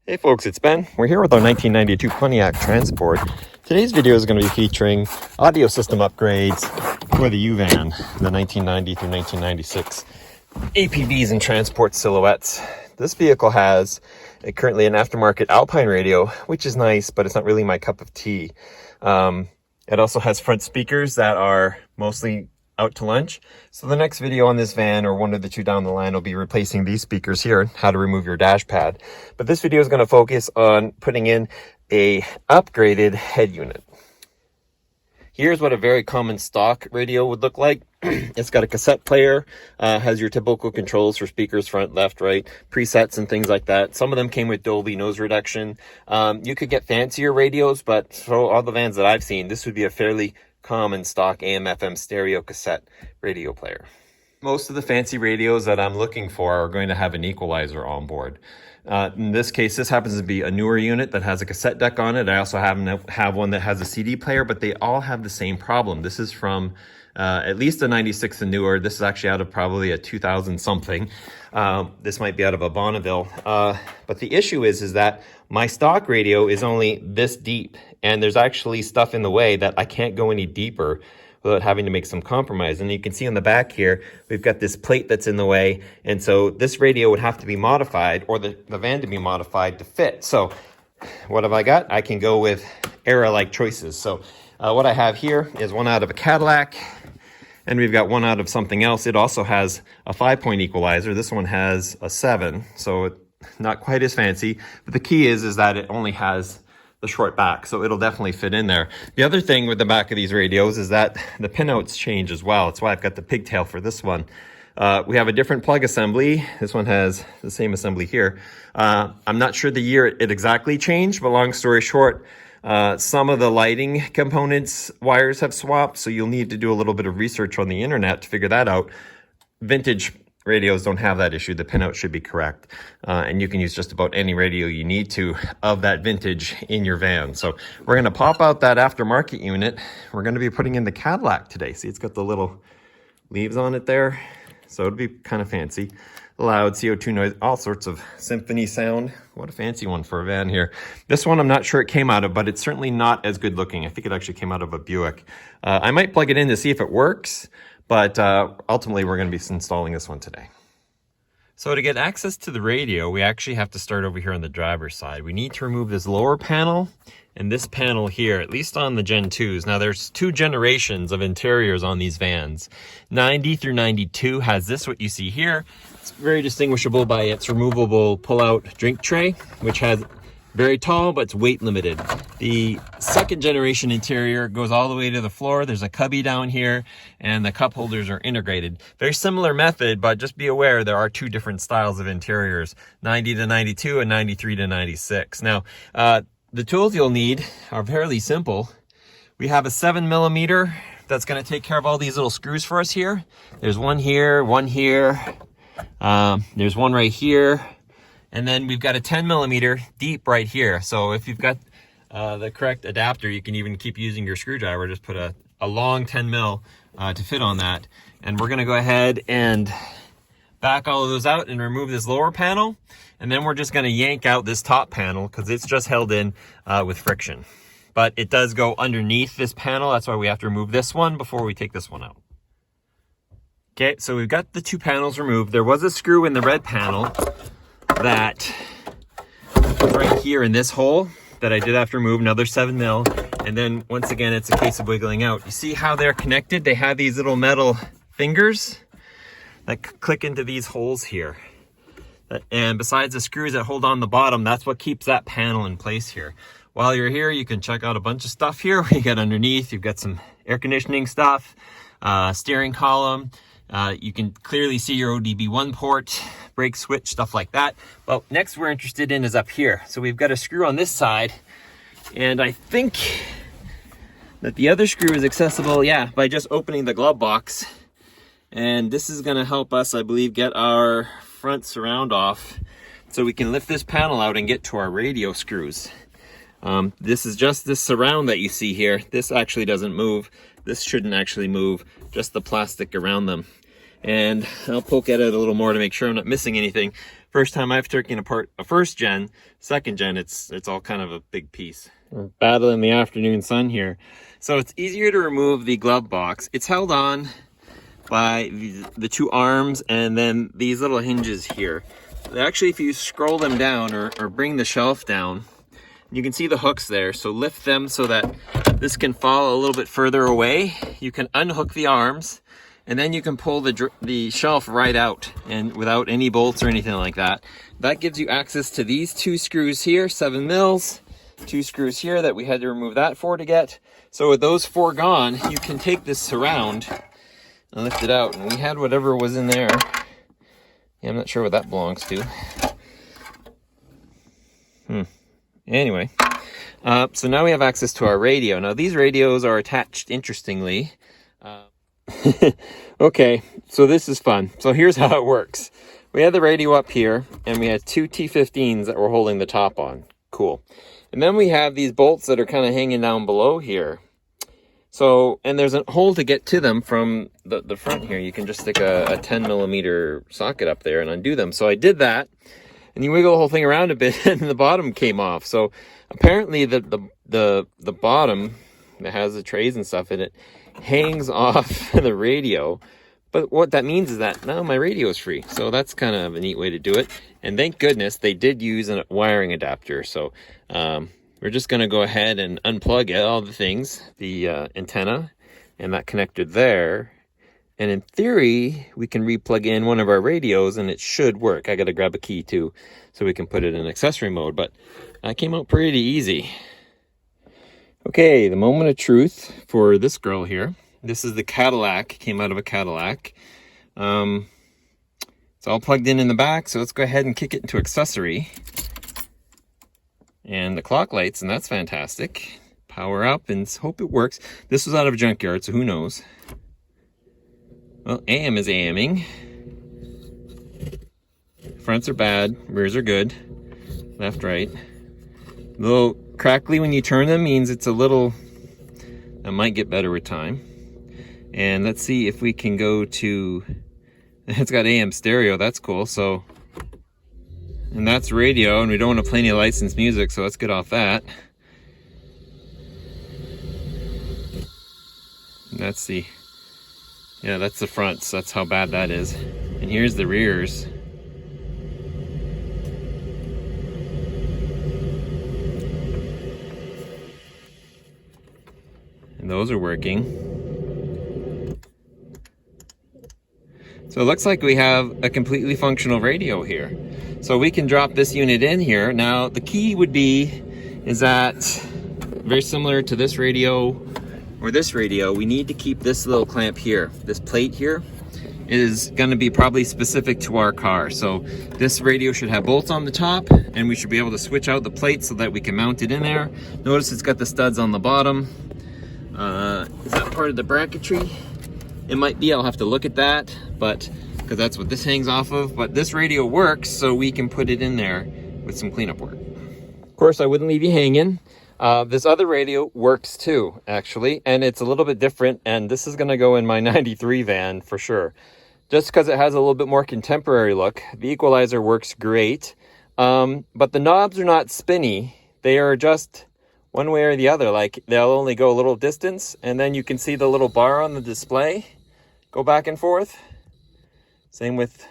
Hey folks, it's Ben. We're here with our 1992 Pontiac Trans Sport. Today's video is going to be featuring audio system upgrades for the U-Van, the 1990 through 1996 APVs and transport silhouettes. This vehicle has currently an aftermarket Alpine radio, which is nice, but it's not really my cup of tea. It also has front speakers that are mostly out to lunch. So the next video on this van, or one of the two down the line, will be replacing these speakers here, how to remove your dash pad. But this video is going to focus on putting in a upgraded head unit. Here's what a very common stock radio would look like. It's got a cassette player, has your typical controls for speakers, front, left, right, presets and things like that. Some of them came with Dolby noise reduction. You could get fancier radios, but for all the vans that I've seen, this would be a fairly common stock AM/FM stereo cassette radio player. Most of the fancy radios that I'm looking for are going to have an equalizer on board. In this case, this happens to be a newer unit that has a cassette deck on it. I also have one that has a CD player, but they all have the same problem. This is from at least a 96 and newer. This is actually out of probably a 2000 something. This might be out of a Bonneville. But the issue is that my stock radio is only this deep, and there's actually stuff in the way that I can't go any deeper without having to make some compromise. And you can see on the back here, we've got this plate that's in the way. And so this radio would have to be modified, or the van to be modified to fit. So what have I got? I can go with era-like choices. So what I have here is one out of a Cadillac, and we've got one out of something else. It also has a 5-point equalizer. This one has a 7, so not quite as fancy. But the key is that it only has the short back, so it'll definitely fit in there. The other thing with the back of these radios is that the pinouts change as well. That's why I've got the pigtail for this one. We have a different plug assembly. This one has the same assembly here. I'm not sure the year it exactly changed, but long story short, some of the lighting components wires have swapped, so you'll need to do a little bit of research on the internet to figure that out. Vintage radios don't have that issue. The pinout should be correct. And you can use just about any radio you need to of that vintage in your van. So we're going to pop out that aftermarket unit. We're going to be putting in the Cadillac today. See, it's got the little leaves on it there. So it'd be kind of fancy. Loud CO2 noise, all sorts of symphony sound. What a fancy one for a van here. This one I'm not sure it came out of, but it's certainly not as good looking. I think it actually came out of a Buick. I might plug it in to see if it works, but ultimately we're going to be installing this one today. So to get access to the radio, we actually have to start over here on the driver's side. We need to remove this lower panel and this panel here, at least on the Gen 2s. Now there's 2 generations of interiors on these vans. 90 through 92 has this, what you see here. It's very distinguishable by its removable pull-out drink tray, which has very tall, but it's weight limited. The second generation interior goes all the way to the floor. There's a cubby down here, and the cup holders are integrated. Very similar method, but just be aware there are 2 different styles of interiors, 90 to 92 and 93 to 96. Now, the tools you'll need are fairly simple. We have a 7mm that's gonna take care of all these little screws for us here. There's one here, there's one right here. And then we've got a 10mm deep right here. So if you've got the correct adapter, you can even keep using your screwdriver. Just put a long 10mm to fit on that. And we're gonna go ahead and back all of those out and remove this lower panel. And then we're just gonna yank out this top panel because it's just held in with friction. But it does go underneath this panel. That's why we have to remove this one before we take this one out. Okay, so we've got the 2 panels removed. There was a screw in the red panel that right here in this hole that I did have to remove, another 7mm, and then once again it's a case of wiggling out. You see how they're connected? They have these little metal fingers that click into these holes here, and besides the screws that hold on the bottom, that's what keeps that panel in place here. While you're here, you can check out a bunch of stuff here. You got underneath, you've got some air conditioning stuff, steering column. You can clearly see your ODB1 port, brake switch, stuff like that. But next we're interested in is up here. So we've got a screw on this side, and I think that the other screw is accessible, by just opening the glove box. And this is gonna help us, I believe, get our front surround off so we can lift this panel out and get to our radio screws. This is just this surround that you see here. This actually doesn't move. This shouldn't actually move, just the plastic around them. and I'll poke at it a little more to make sure I'm not missing anything. First time I've taken apart a first gen. Second gen, it's all kind of a big piece. We're battling the afternoon sun here. So it's easier to remove the glove box. It's held on by the two arms and then these little hinges here. Actually, if you scroll them down or bring the shelf down, you can see the hooks there. So lift them so that this can fall a little bit further away. You can unhook the arms and then you can pull the shelf right out and without any bolts or anything like that. That gives you access to these two screws here, 7 mils, two screws here that we had to remove that for to get. So with those 4 gone, you can take this surround and lift it out. And we had whatever was in there. Yeah, I'm not sure what that belongs to. Anyway, so now we have access to our radio. Now these radios are attached, interestingly. Okay, so this is fun. So here's how it works. We had the radio up here, and we had 2 T15s that we're holding the top on. Cool. And then we have these bolts that are kind of hanging down below here. So, and there's a hole to get to them from the front here. You can just stick a 10 millimeter socket up there and undo them. So I did that, and you wiggle the whole thing around a bit, and the bottom came off. So apparently the bottom that has the trays and stuff in it hangs off the radio. But what that means is that now my radio is free. So that's kind of a neat way to do it. And thank goodness they did use a wiring adapter. So we're just going to go ahead and unplug all the things, the antenna and that connector there. And in theory, we can replug in one of our radios and it should work. I got to grab a key too, so we can put it in accessory mode, but that came out pretty easy. Okay, the moment of truth for this girl here. This is the Cadillac, came out of a Cadillac. It's all plugged in the back, so let's go ahead and kick it into accessory. And the clock lights, and that's fantastic. Power up and hope it works. This was out of a junkyard, so who knows. Well, AM is AMing. Fronts are bad, rears are good. Left, right. A little crackly when you turn them means it's a little, that might get better with time. And let's see if we can go to, it's got AM stereo, that's cool. So, and that's radio, and we don't want to play any licensed music, so let's get off that. And that's the, yeah, that's the fronts, that's how bad that is. And here's the rears. And those are working. So it looks like we have a completely functional radio here. So we can drop this unit in here. Now the key would be, is that very similar to this radio or this radio, we need to keep this little clamp here. This plate here is gonna be probably specific to our car. So this radio should have bolts on the top, and we should be able to switch out the plate so that we can mount it in there. Notice it's got the studs on the bottom. Is that part of the bracketry? It might be, I'll have to look at that, but because that's what this hangs off of. But this radio works, so we can put it in there with some cleanup work. Of course, I wouldn't leave you hanging. This other radio works too, actually, and it's a little bit different, and this is gonna go in my 93 van for sure. Just because it has a little bit more contemporary look. The equalizer works great, but the knobs are not spinny. They are just one way or the other. Like, they'll only go a little distance, and then you can see the little bar on the display go back and forth. Same with,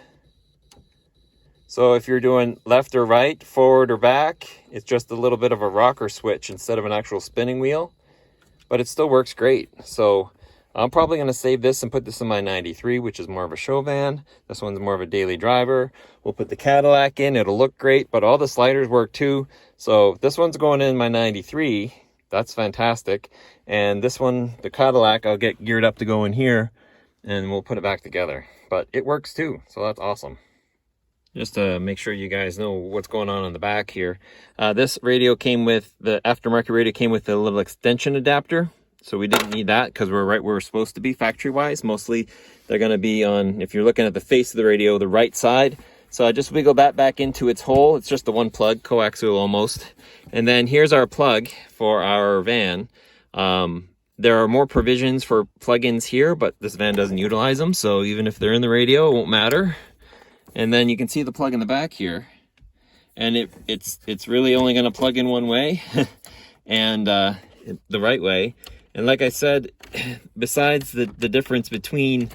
so if you're doing left or right, forward or back, it's just a little bit of a rocker switch instead of an actual spinning wheel, but it still works great. So I'm probably going to save this and put this in my 93, which is more of a show van. This one's more of a daily driver. We'll put the Cadillac in, it'll look great, but all the sliders work too. So this one's going in my 93, that's fantastic. And this one, the Cadillac, I'll get geared up to go in here and we'll put it back together. But it works too, so that's awesome. Just to make sure you guys know what's going on in the back here. This radio came with, the aftermarket radio came with a little extension adapter. So we didn't need that because we're right where we're supposed to be factory-wise. Mostly they're going to be on, if you're looking at the face of the radio, the right side. So I just wiggle that back into its hole. It's just the one plug, coaxial almost. And then here's our plug for our van. There are more provisions for plugins here, but this van doesn't utilize them, so even if they're in the radio, it won't matter. And then you can see the plug in the back here, and it's really only going to plug in one way, and the right way. And like I said, besides the difference between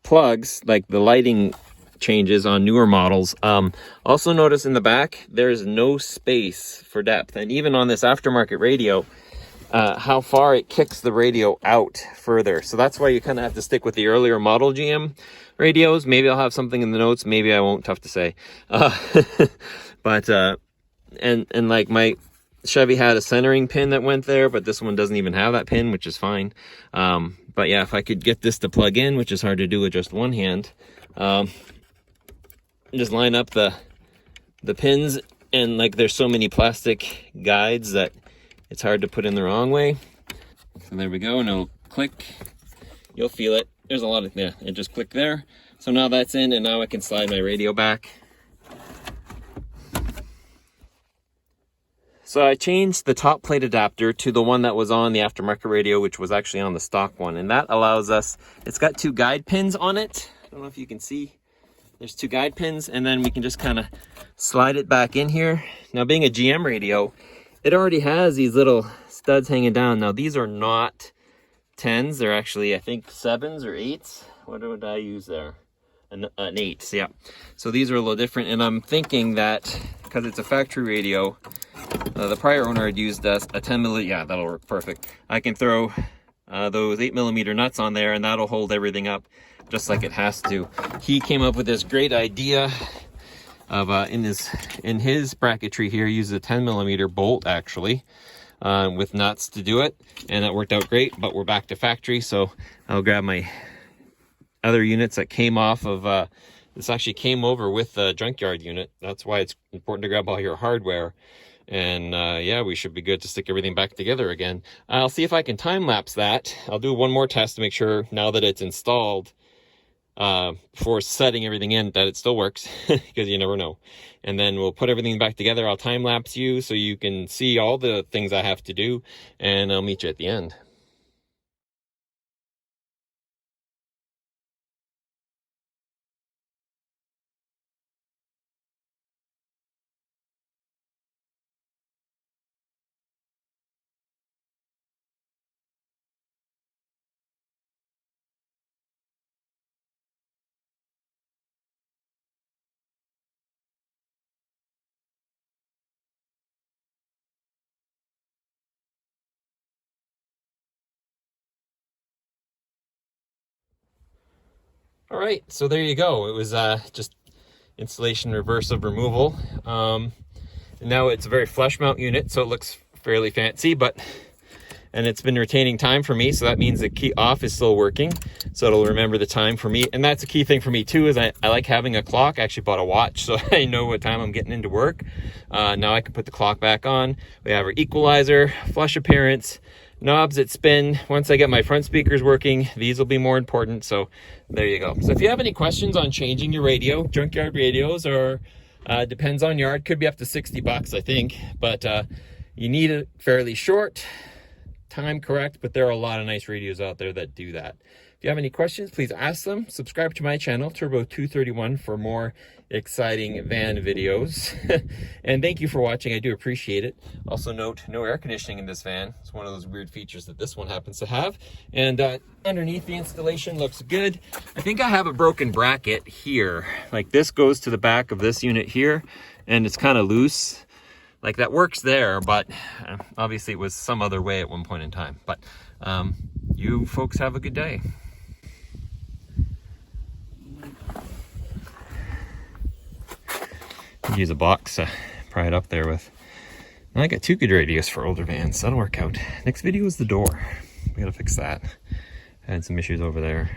plugs, like the lighting changes on newer models, also notice in the back there's no space for depth, and even on this aftermarket radio, how far it kicks the radio out further. So that's why you kind of have to stick with the earlier model GM radios. Maybe I'll have something in the notes, maybe I won't, tough to say. But and like my Chevy had a centering pin that went there, but this one doesn't even have that pin, which is fine. But yeah, if I could get this to plug in, which is hard to do with just one hand, just line up the pins, and like there's so many plastic guides that it's hard to put in the wrong way. So there we go, and it'll click. You'll feel it. There's a lot of, yeah, it just clicked there. So now that's in, and now I can slide my radio back. So I changed the top plate adapter to the one that was on the aftermarket radio, which was actually on the stock one. And that allows us, it's got 2 guide pins on it. I don't know if you can see. There's 2 guide pins, and then we can just kind of slide it back in here. Now, being a GM radio, it already has these little studs hanging down. Now, these are not 10s. They're actually, I think, 7s or 8s. What would I use there? An 8, yeah. So these are a little different, and I'm thinking that because it's a factory radio, the prior owner had used a 10mm, yeah, that'll work perfect. I can throw those 8mm nuts on there, and that'll hold everything up just like it has to. He came up with this great idea of in his bracketry here, he uses a 10mm bolt actually, with nuts to do it, and that worked out great. But we're back to factory, so I'll grab my other units that came off of this. Actually came over with the junkyard unit. That's why it's important to grab all your hardware. And yeah, we should be good to stick everything back together again. I'll see if I can time lapse that. I'll do one more test to make sure now that it's installed, before setting everything in, that it still works, because you never know. And then we'll put everything back together. I'll time lapse you so you can see all the things I have to do, and I'll meet you at the end. All right, so there you go. It was just installation reverse of removal. And now it's a very flush mount unit, so it looks fairly fancy, and it's been retaining time for me, so that means the key off is still working, so it'll remember the time for me. And that's a key thing for me too, is I like having a clock. I actually bought a watch, so I know what time I'm getting into work. Now I can put the clock back on. We have our equalizer, flush appearance, knobs that spin. Once I get my front speakers working, these will be more important. So there you go. So if you have any questions on changing your radio, junkyard radios, or depends on yard, could be up to 60 bucks, I think, but you need it fairly short, time correct, but there are a lot of nice radios out there that do that. If you have any questions, please ask them. Subscribe to my channel, Turbo231, for more exciting van videos. And thank you for watching. I do appreciate it. Also note, no air conditioning in this van. It's one of those weird features that this one happens to have. And underneath the installation looks good. I think I have a broken bracket here. Like this goes to the back of this unit here, and it's kind of loose. Like that works there, but obviously it was some other way at one point in time. But you folks have a good day. Use a box to pry it up there with. And I got 2 good radios for older vans. That'll work out. Next video is the door. We gotta fix that. I had some issues over there.